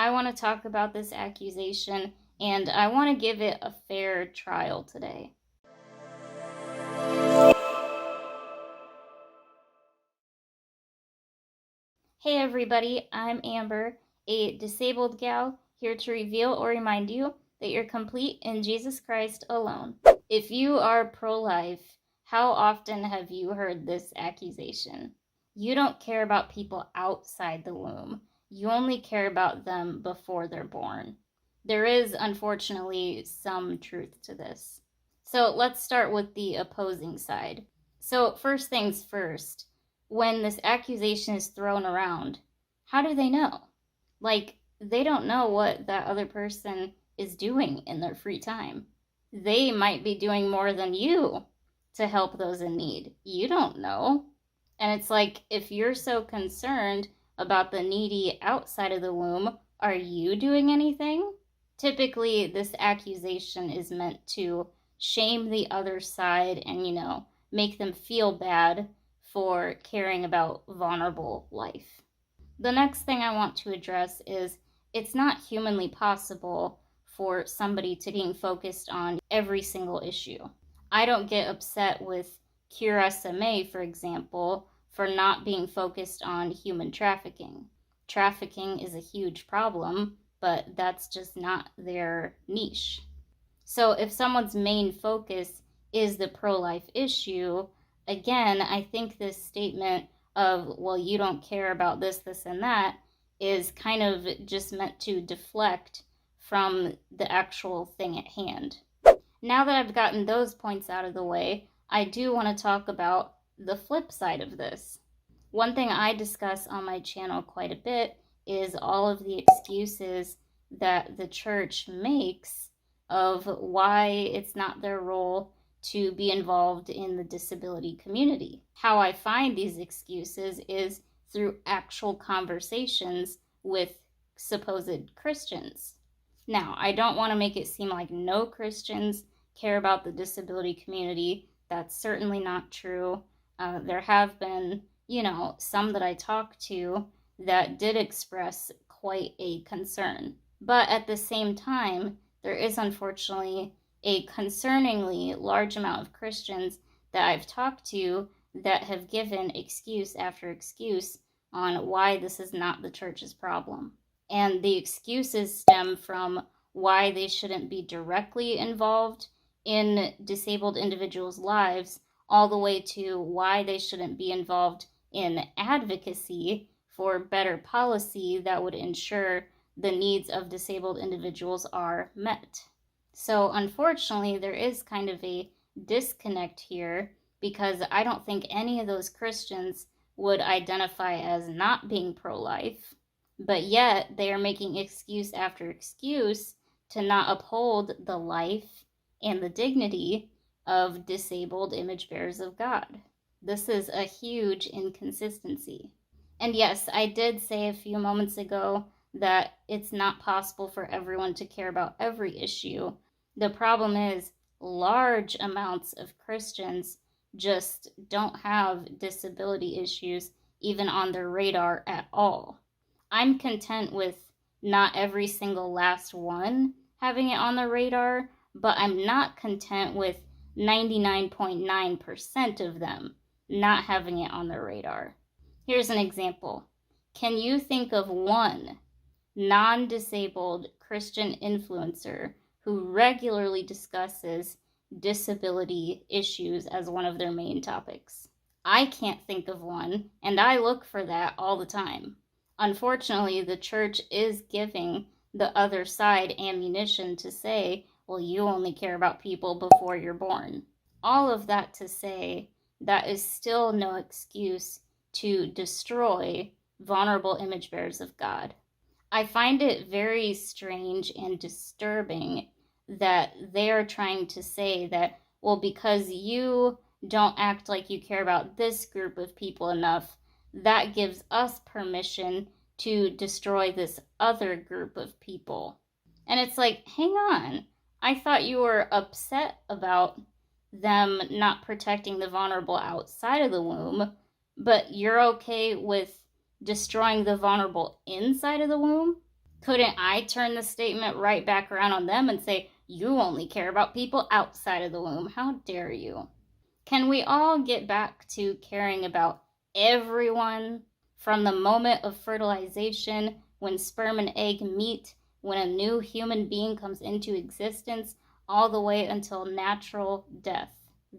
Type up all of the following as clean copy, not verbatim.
I want to talk about this accusation, and I want to give it a fair trial today. Hey everybody, I'm Amber, a disabled gal, here to reveal or remind you that you're complete in Jesus Christ alone. If you are pro-life, how often have you heard this accusation? You don't care about people outside the womb. You only care about them before they're born. There is, unfortunately, some truth to this. So let's start with the opposing side. So first things first, when this accusation is thrown around, how do they know? Like, they don't know what that other person is doing in their free time. They might be doing more than you to help those in need. You don't know. And it's like, if you're so concerned about the needy outside of the womb, are you doing anything? Typically, this accusation is meant to shame the other side and, make them feel bad for caring about vulnerable life. The next thing I want to address is it's not humanly possible for somebody to being focused on every single issue. I don't get upset with Cure SMA, for example, for not being focused on human trafficking. Trafficking is a huge problem, but that's just not their niche. So if someone's main focus is the pro-life issue, again, I think this statement of, well, you don't care about this, this, and that is kind of just meant to deflect from the actual thing at hand. Now that I've gotten those points out of the way, I do want to talk about the flip side of this. One thing I discuss on my channel quite a bit is all of the excuses that the church makes of why it's not their role to be involved in the disability community. How I find these excuses is through actual conversations with supposed Christians. Now, I don't want to make it seem like no Christians care about the disability community. That's certainly not true. There have been, some that I talked to that did express quite a concern. But at the same time, there is unfortunately a concerningly large amount of Christians that I've talked to that have given excuse after excuse on why this is not the church's problem. And the excuses stem from why they shouldn't be directly involved in disabled individuals' lives, all the way to why they shouldn't be involved in advocacy for better policy that would ensure the needs of disabled individuals are met. So unfortunately, there is kind of a disconnect here, because I don't think any of those Christians would identify as not being pro-life, but yet they are making excuse after excuse to not uphold the life and the dignity of disabled image bearers of God. This is a huge inconsistency. And yes, I did say a few moments ago that it's not possible for everyone to care about every issue. The problem is large amounts of Christians just don't have disability issues even on their radar at all. I'm content with not every single last one having it on their radar, but I'm not content with 99.9% of them not having it on their radar. Here's an example. Can you think of one non-disabled Christian influencer who regularly discusses disability issues as one of their main topics? I can't think of one, and I look for that all the time. Unfortunately, the church is giving the other side ammunition to say, well, you only care about people before you're born. All of that to say, that is still no excuse to destroy vulnerable image bearers of God. I find it very strange and disturbing that they are trying to say that, well, because you don't act like you care about this group of people enough, that gives us permission to destroy this other group of people. And it's like, hang on. I thought you were upset about them not protecting the vulnerable outside of the womb, but you're okay with destroying the vulnerable inside of the womb? Couldn't I turn the statement right back around on them and say, you only care about people outside of the womb? How dare you? Can we all get back to caring about everyone from the moment of fertilization, when sperm and egg meet, when a new human being comes into existence, all the way until natural death?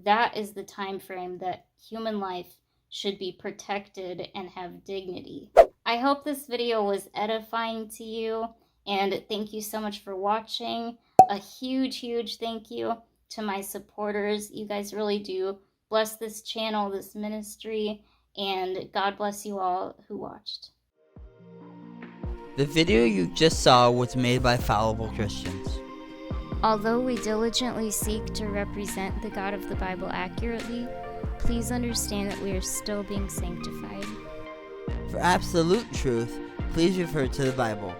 That is the time frame that human life should be protected and have dignity. I hope this video was edifying to you, and thank you so much for watching. A huge thank you to my supporters. You guys really do bless this channel, this ministry, and God bless you all who watched. The video you just saw was made by fallible Christians. Although we diligently seek to represent the God of the Bible accurately, please understand that we are still being sanctified. For absolute truth, please refer to the Bible.